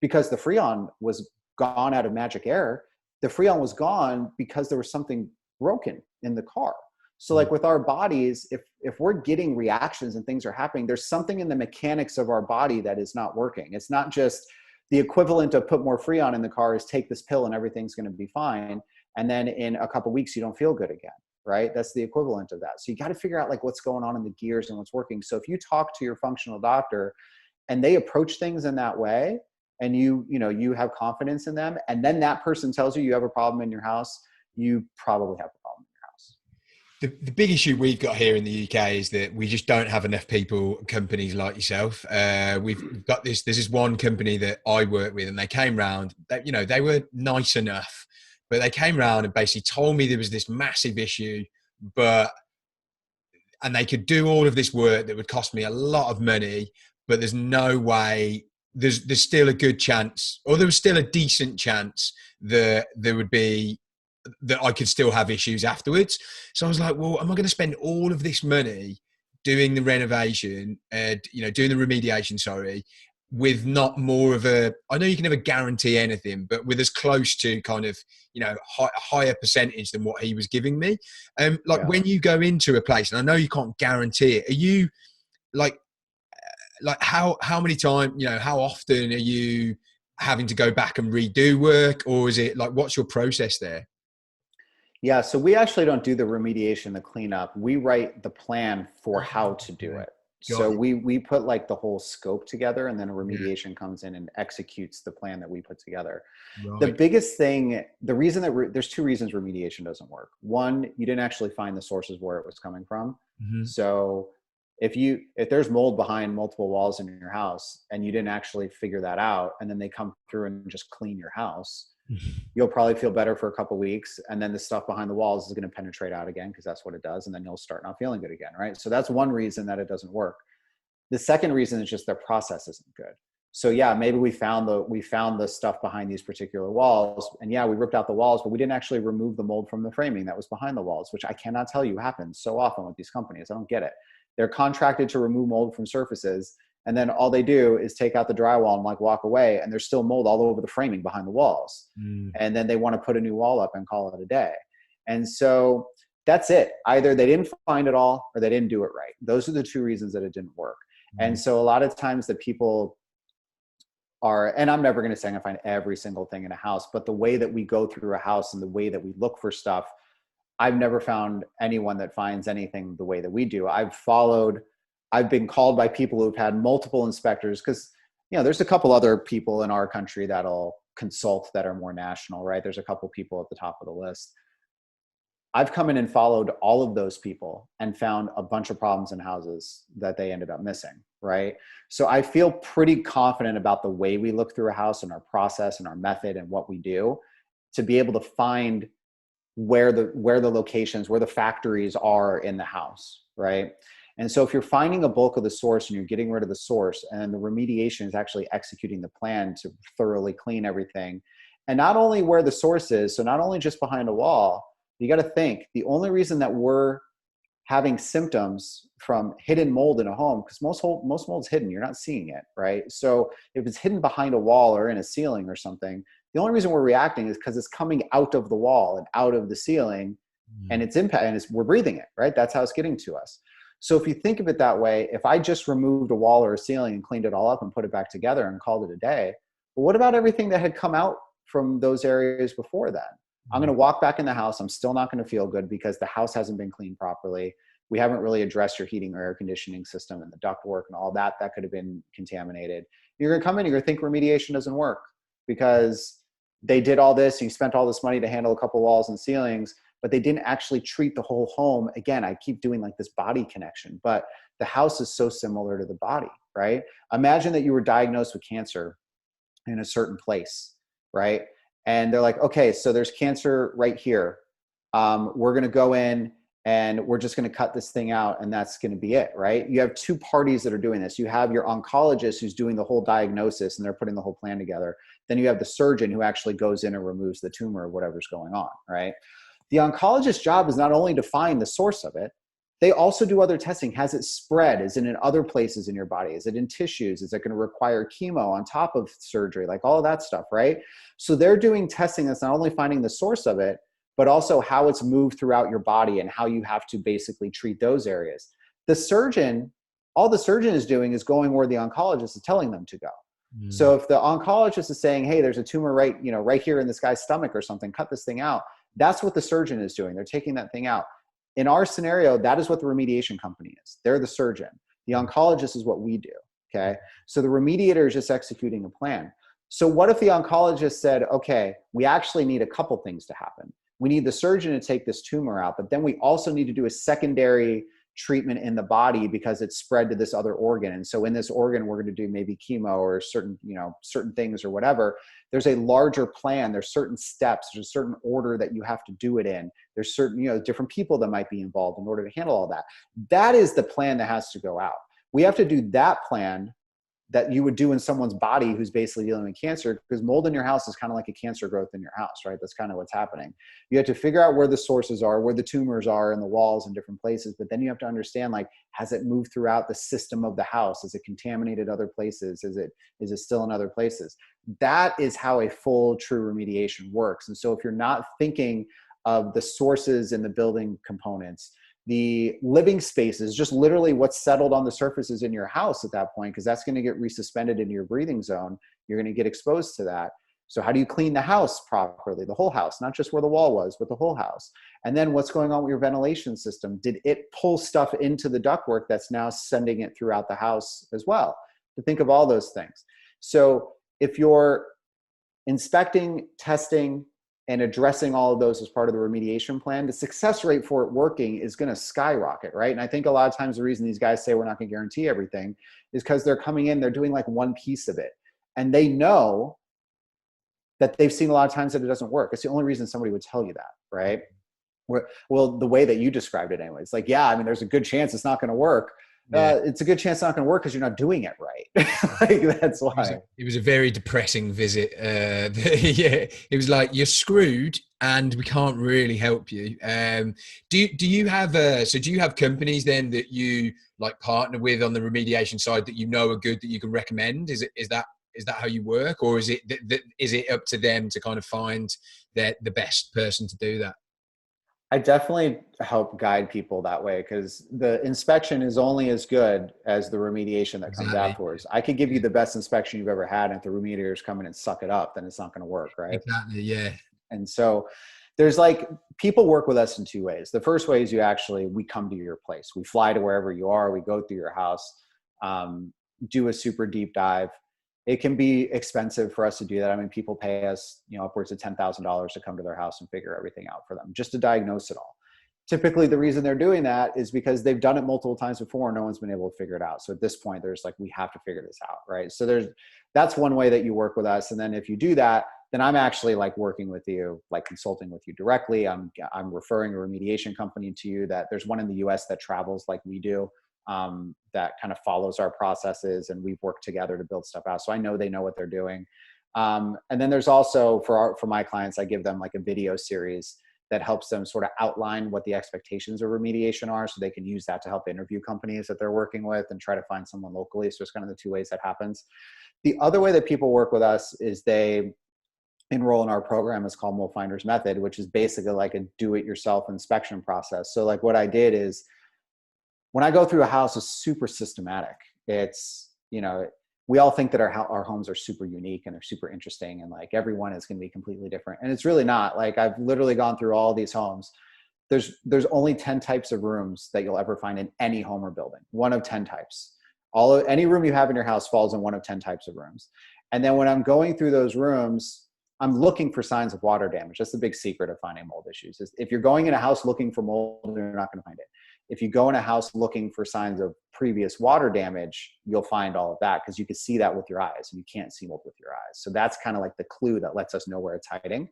B: because the Freon was gone out of magic air, the Freon was gone because there was something broken in the car. So like with our bodies, if we're getting reactions and things are happening, there's something in the mechanics of our body that is not working. It's not just the equivalent of put more Freon in the car is take this pill and everything's going to be fine. And then in a couple of weeks, you don't feel good again, right? That's the equivalent of that. So you got to figure out like what's going on in the gears and what's working. So if you talk to your functional doctor and they approach things in that way, and you have confidence in them, and then that person tells you you have a problem in your house, you probably have a problem in your house.
A: The big issue we've got here in the UK is that we just don't have enough people, companies like yourself. We've got there's this one company that I work with, and they came round, they were nice enough, but they came round and basically told me there was this massive issue, and they could do all of this work that would cost me a lot of money, but there's no way, there's still a good chance, or there was still a decent chance that that I could still have issues afterwards. So I was like, well, am I going to spend all of this money doing the renovation, doing the remediation, with not more of I know you can never guarantee anything, but with as close to kind of, a higher percentage than what he was giving me. When you go into a place, and I know you can't guarantee it, are you like how many times, how often are you having to go back and redo work, or is it like, what's your process there?
B: Yeah, so we actually don't do the remediation, the cleanup. We write the plan for how to do it. So we put like the whole scope together, and then a remediation comes in and executes the plan that we put together. Right. The biggest thing, the reason that there's two reasons remediation doesn't work. One, you didn't actually find the sources where it was coming from. Mm-hmm. So if there's mold behind multiple walls in your house and you didn't actually figure that out, and then they come through and just clean your house, you'll probably feel better for a couple of weeks, and then the stuff behind the walls is going to penetrate out again, because that's what it does, and then you'll start not feeling good again, right? So that's one reason that it doesn't work. The second reason is just their process isn't good. So yeah, maybe we found the stuff behind these particular walls, and yeah, we ripped out the walls, but we didn't actually remove the mold from the framing that was behind the walls, which I cannot tell you happens so often with these companies. I don't get it. They're contracted to remove mold from surfaces, and then all they do is take out the drywall and like walk away, and there's still mold all over the framing behind the walls. And then they want to put a new wall up and call it a day. And so that's it. Either they didn't find it all, or they didn't do it right. Those are the two reasons that it didn't work. And so a lot of times that people are, and I'm never going to say I'm going to find every single thing in a house, but the way that we go through a house and the way that we look for stuff, I've never found anyone that finds anything the way that we do. I've been called by people who've had multiple inspectors, because, there's a couple other people in our country that'll consult that are more national, right? There's a couple people at the top of the list. I've come in and followed all of those people and found a bunch of problems in houses that they ended up missing, right? So I feel pretty confident about the way we look through a house and our process and our method and what we do to be able to find where the locations, where the factories are in the house, right? And so if you're finding a bulk of the source and you're getting rid of the source, and the remediation is actually executing the plan to thoroughly clean everything, and not only where the source is, so not only just behind a wall, you got to think the only reason that we're having symptoms from hidden mold in a home, because most mold's hidden, you're not seeing it, right? So if it's hidden behind a wall or in a ceiling or something, the only reason we're reacting is because it's coming out of the wall and out of the ceiling, and it's impact, and we're breathing it, right? That's how it's getting to us. So if you think of it that way, if I just removed a wall or a ceiling and cleaned it all up and put it back together and called it a day, but what about everything that had come out from those areas before then? I'm going to walk back in the house. I'm still not going to feel good because the house hasn't been cleaned properly. We haven't really addressed your heating or air conditioning system and the ductwork and all that could have been contaminated. You're going to come in, you're going to think remediation doesn't work because they did all this, you spent all this money to handle a couple walls and ceilings, but they didn't actually treat the whole home. Again, I keep doing like this body connection, but the house is so similar to the body, right? Imagine that you were diagnosed with cancer in a certain place, right? And they're like, okay, so there's cancer right here. We're going to go in and we're just going to cut this thing out, and that's going to be it, right? You have two parties that are doing this. You have your oncologist who's doing the whole diagnosis and they're putting the whole plan together. Then you have the surgeon who actually goes in and removes the tumor or whatever's going on, right? The oncologist's job is not only to find the source of it, they also do other testing. Has it spread? Is it in other places in your body? Is it in tissues? Is it going to require chemo on top of surgery? Like all of that stuff, right? So they're doing testing that's not only finding the source of it, but also how it's moved throughout your body and how you have to basically treat those areas. The surgeon, all the surgeon is doing is going where the oncologist is telling them to go. So if the oncologist is saying, hey, there's a tumor right here in this guy's stomach or something, cut this thing out, That's what the surgeon is doing. They're taking that thing out. In our scenario, that is what the remediation company is. They're the surgeon. The oncologist is what we do. Okay. So the remediator is just executing a plan. So what if the oncologist said, okay, we actually need a couple things to happen. We need the surgeon to take this tumor out, but then we also need to do a secondary treatment in the body because it's spread to this other organ. And so in this organ, we're going to do maybe chemo or certain things or whatever. There's a larger plan. There's certain steps. There's a certain order that you have to do it in. There's certain, different people that might be involved in order to handle all that. That is the plan that has to go out. We have to do that plan that you would do in someone's body who's basically dealing with cancer, because mold in your house is kind of like a cancer growth in your house, right? That's kind of what's happening. You have to figure out where the sources are, where the tumors are in the walls and different places, but then you have to understand, like, has it moved throughout the system of the house? Is it contaminated other places? Is it still in other places? That is how a full true remediation works. And so if you're not thinking of the sources and the building components, the living spaces, just literally what's settled on the surfaces in your house at that point, because that's going to get resuspended into your breathing zone. You're going to get exposed to that. So how do you clean the house properly? The whole house, not just where the wall was, but the whole house. And then what's going on with your ventilation system? Did it pull stuff into the ductwork that's now sending it throughout the house as well? To think of all those things. So if you're inspecting, testing, and addressing all of those as part of the remediation plan, the success rate for it working is going to skyrocket, right? And I think a lot of times the reason these guys say we're not going to guarantee everything is because they're coming in, they're doing like one piece of it. And they know that they've seen a lot of times that it doesn't work. It's the only reason somebody would tell you that, right? Well, the way that you described it anyway, it's like, yeah, I mean, there's a good chance it's not going to work. Yeah. It's a good chance it's not going to work because you're not doing it right. Like, that's why.
A: It was a very depressing visit. Yeah, it was like, you're screwed and we can't really help you. Do you have do you have companies then that you like partner with on the remediation side that are good that you can recommend? Is that how you work, or is it up to them to kind of find the best person to do that?
B: I definitely help guide people that way, because the inspection is only as good as the remediation that comes afterwards. I could give you the best inspection you've ever had, and if the remediators come in and suck it up, then it's not going to work, right?
A: Exactly, yeah.
B: And so there's like, people work with us in two ways. The first way is we come to your place. We fly to wherever you are. We go through your house, do a super deep dive. It can be expensive for us to do that. I mean, people pay us, upwards of $10,000 to come to their house and figure everything out for them, just to diagnose it all. Typically, the reason they're doing that is because they've done it multiple times before and no one's been able to figure it out. So at this point, there's like, we have to figure this out, right? So that's one way that you work with us. And then if you do that, then I'm actually like working with you, like consulting with you directly. I'm referring a remediation company to you. That there's one in the US that travels like we do. That kind of follows our processes, and we've worked together to build stuff out. So I know they know what they're doing. And then there's also for my clients, I give them like a video series that helps them sort of outline what the expectations of remediation are, so they can use that to help interview companies that they're working with and try to find someone locally. So it's kind of the two ways that happens. The other way that people work with us is they enroll in our program. It's called Mold Finder's Method, which is basically like a do-it-yourself inspection process. So like what I did is, when I go through a house, it's super systematic. It's, we all think that our homes are super unique and they're super interesting, and like everyone is going to be completely different. And it's really not. Like, I've literally gone through all these homes. There's only 10 types of rooms that you'll ever find in any home or building. One of 10 types. Any room you have in your house falls in one of 10 types of rooms. And then when I'm going through those rooms, I'm looking for signs of water damage. That's the big secret of finding mold issues. Is if you're going in a house looking for mold, you're not going to find it. If you go in a house looking for signs of previous water damage, you'll find all of that, because you can see that with your eyes, and you can't see mold with your eyes. So that's kind of like the clue that lets us know where it's hiding.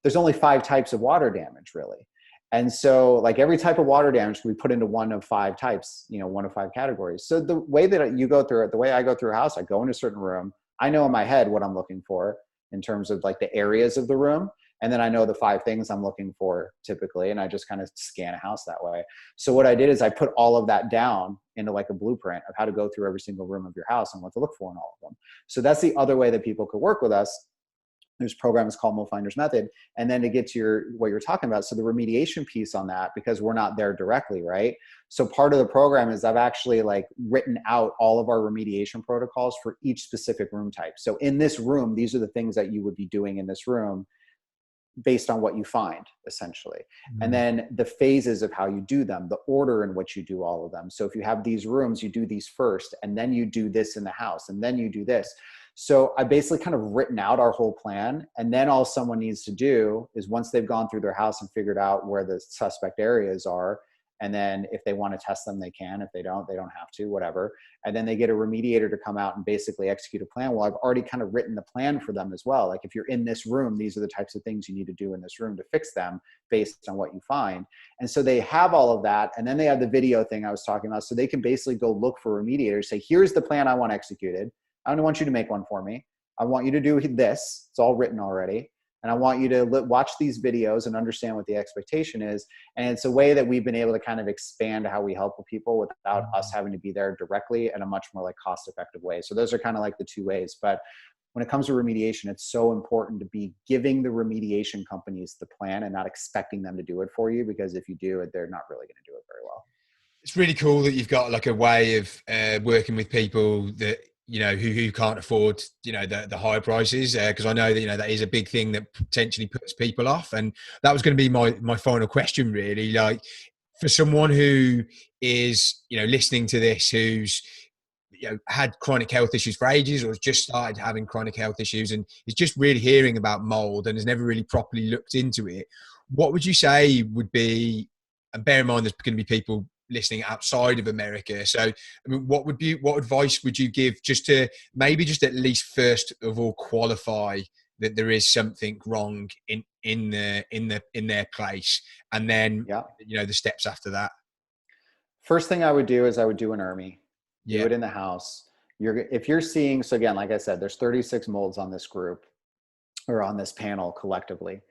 B: There's only 5 types of water damage, really. And so like every type of water damage can be put into one of 5 types, one of 5 categories. So the way that you go through it, the way I go through a house, I go in a certain room. I know in my head what I'm looking for in terms of like the areas of the room. And then I know the 5 things I'm looking for typically, and I just kind of scan a house that way. So what I did is I put all of that down into like a blueprint of how to go through every single room of your house and what to look for in all of them. So that's the other way that people could work with us. There's programs called Mold Finder's Method. And then to get to what you're talking about, so the remediation piece on that, because we're not there directly, right? So part of the program is I've actually like written out all of our remediation protocols for each specific room type. So in this room, these are the things that you would be doing in this room. based on what you find, essentially. And
A: Mm.
B: then the phases of how you do them, the order in which you do all of them. So if you have these rooms, you do these first, and then you do this in the house, and then you do this. So I basically kind of written out our whole plan. And then all someone needs to do is, once they've gone through their house and figured out where the suspect areas are, and then if they want to test them, they can. If they don't have to, whatever. And then they get a remediator to come out and basically execute a plan. Well, I've already kind of written the plan for them as well. Like, if you're in this room, these are the types of things you need to do in this room to fix them based on what you find. And so they have all of that. And then they have the video thing I was talking about. So they can basically go look for remediators, say, here's the plan I want executed. I don't want you to make one for me. I want you to do this. It's all written already. And I want you to watch these videos and understand what the expectation is. And it's a way that we've been able to kind of expand how we help people without us having to be there directly, in a much more like cost-effective way. So those are kind of like the two ways. But when it comes to remediation, it's so important to be giving the remediation companies the plan and not expecting them to do it for you, because if you do it, they're not really going to do it very well.
A: It's really cool that you've got like a way of working with people that, you know, who can't afford, you know, the higher prices, because I know that, you know, that is a big thing that potentially puts people off. And that was going to be my final question, really. Like, for someone who is, you know, listening to this, who's, you know, had chronic health issues for ages, or has just started having chronic health issues and is just really hearing about mold and has never really properly looked into it, what would you say would be, and bear in mind there's going to be people listening outside of America, so I mean, what advice would you give, just to maybe just at least first of all qualify that there is something wrong in their place, and then, you know, the steps after that?
B: First thing I would do is I would do an ERMI. Do
A: Yeah.
B: it in the house. If you're seeing, so again, like I said, there's 36 molds on this group, or on this panel collectively.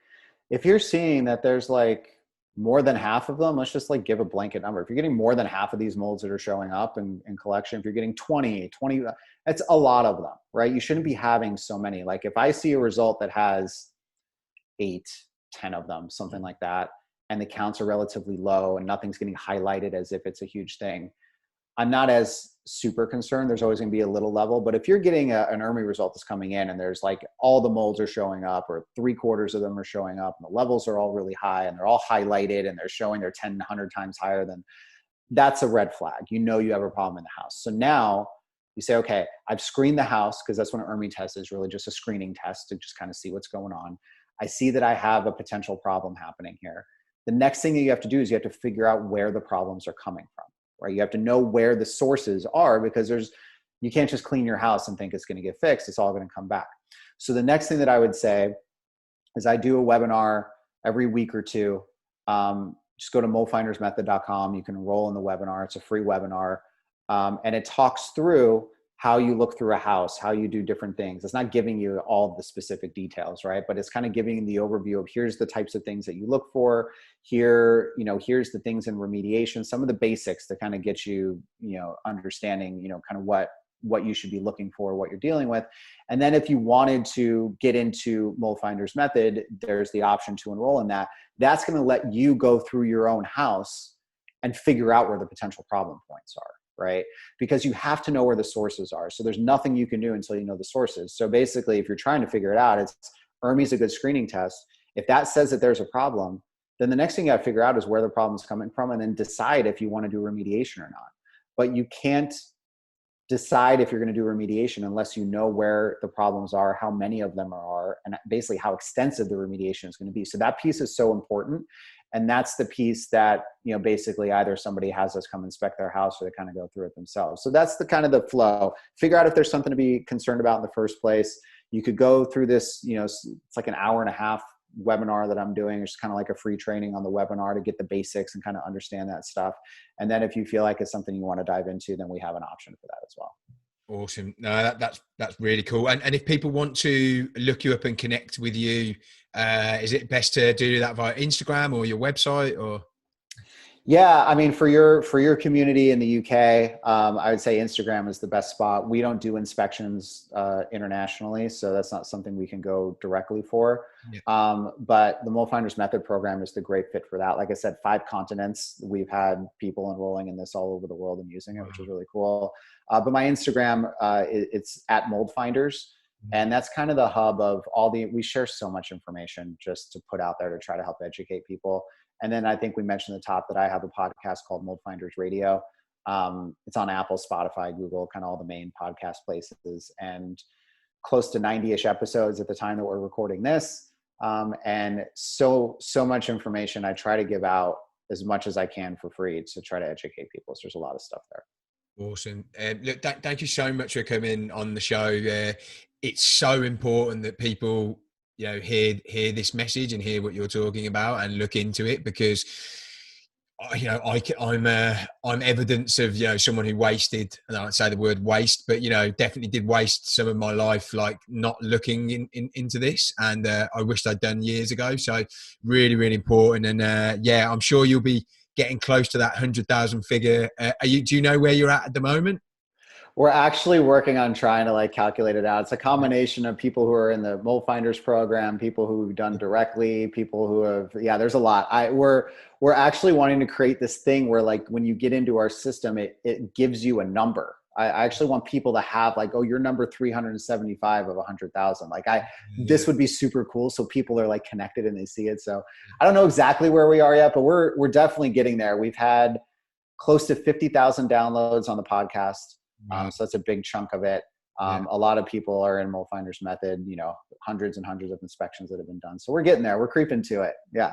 B: If you're seeing that there's like more than half of them, let's just like give a blanket number. If you're getting more than half of these molds that are showing up in collection, if you're getting 20, that's a lot of them, right? You shouldn't be having so many. Like, if I see a result that has 8, 10 of them, something like that, and the counts are relatively low and nothing's getting highlighted as if it's a huge thing, I'm not as super concerned. There's always going to be a little level. But if you're getting an ERMI result that's coming in and there's like all the molds are showing up, or 3/4 of them are showing up, and the levels are all really high and they're all highlighted and they're showing they're 10, 100 times higher, then that's a red flag. You know, you have a problem in the house. So now you say, okay, I've screened the house, because that's what an ERMI test is, really just a screening test to just kind of see what's going on. I see that I have a potential problem happening here. The next thing that you have to do is you have to figure out where the problems are coming from. Right? You have to know where the sources are, because you can't just clean your house and think it's going to get fixed. It's all going to come back. So the next thing that I would say is I do a webinar every week or two. Just go to moldfindersmethod.com. You can enroll in the webinar. It's a free webinar. And it talks through how you look through a house, how you do different things. It's not giving you all the specific details, right? But it's kind of giving the overview of, here's the types of things that you look for here, you know, here's the things in remediation, some of the basics to kind of get you, you know, understanding, you know, kind of what you should be looking for, what you're dealing with. And then if you wanted to get into Mold Finders Method, there's the option to enroll in that. That's going to let you go through your own house and figure out where the potential problem points are. Right? Because you have to know where the sources are. So there's nothing you can do until you know the sources. So basically, if you're trying to figure it out, ERMI is a good screening test. If that says that there's a problem, then the next thing you got to figure out is where the problem's coming from, and then decide if you want to do remediation or not. But you can't decide if you're going to do remediation unless you know where the problems are, how many of them are, and basically how extensive the remediation is going to be. So that piece is so important. And that's the piece that, you know, basically either somebody has us come inspect their house, or they kind of go through it themselves. So that's the kind of the flow. Figure out if there's something to be concerned about in the first place. You could go through this, you know, it's like an hour and a half webinar that I'm doing. It's kind of like a free training on the webinar to get the basics and kind of understand that stuff. And then if you feel like it's something you want to dive into, then we have an option for that as well.
A: Awesome. No, that's really cool. And if people want to look you up and connect with you, is it best to do that via Instagram or your website, or?
B: Yeah, I mean, for your community in the UK, I would say Instagram is the best spot. We don't do inspections internationally, so that's not something we can go directly for.
A: Yeah.
B: But the Mold Finders Method program is the great fit for that. Like I said, 5 continents. We've had people enrolling in this all over the world and using it, which is really cool. But my Instagram, it's at Mold Finders. And that's kind of the hub of we share so much information just to put out there to try to help educate people. And then I think we mentioned at the top that I have a podcast called Mold Finders Radio. It's on Apple, Spotify, Google, kind of all the main podcast places, and close to 90-ish episodes at the time that we're recording this. And so much information I try to give out as much as I can for free to try to educate people. So there's a lot of stuff there.
A: Awesome. Look, thank you so much for coming on the show. It's so important that people, hear this message and hear what you're talking about and look into it, because I'm evidence of someone who wasted, and I don't say the word waste, but definitely did waste some of my life, like not looking into this, and I wished I'd done years ago. So really, really important. And I'm sure you'll be getting close to that 100,000 figure. Do you know where you're at the moment?
B: We're actually working on trying to calculate it out. It's a combination of people who are in the Mold Finders program, people who've done directly, people who have, there's a lot. We're actually wanting to create this thing where when you get into our system, it gives you a number. I actually want people to have you're number 375 of 100,000. This would be super cool. So people are connected and they see it. So I don't know exactly where we are yet, but we're definitely getting there. We've had close to 50,000 downloads on the podcast. So that's a big chunk of it. A lot of people are in Mold Finders method, hundreds and hundreds of inspections that have been done. So we're getting there. We're creeping to it. Yeah.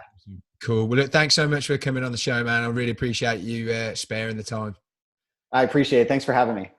A: Cool. Well, look, thanks so much for coming on the show, man. I really appreciate you sparing the time.
B: I appreciate it. Thanks for having me.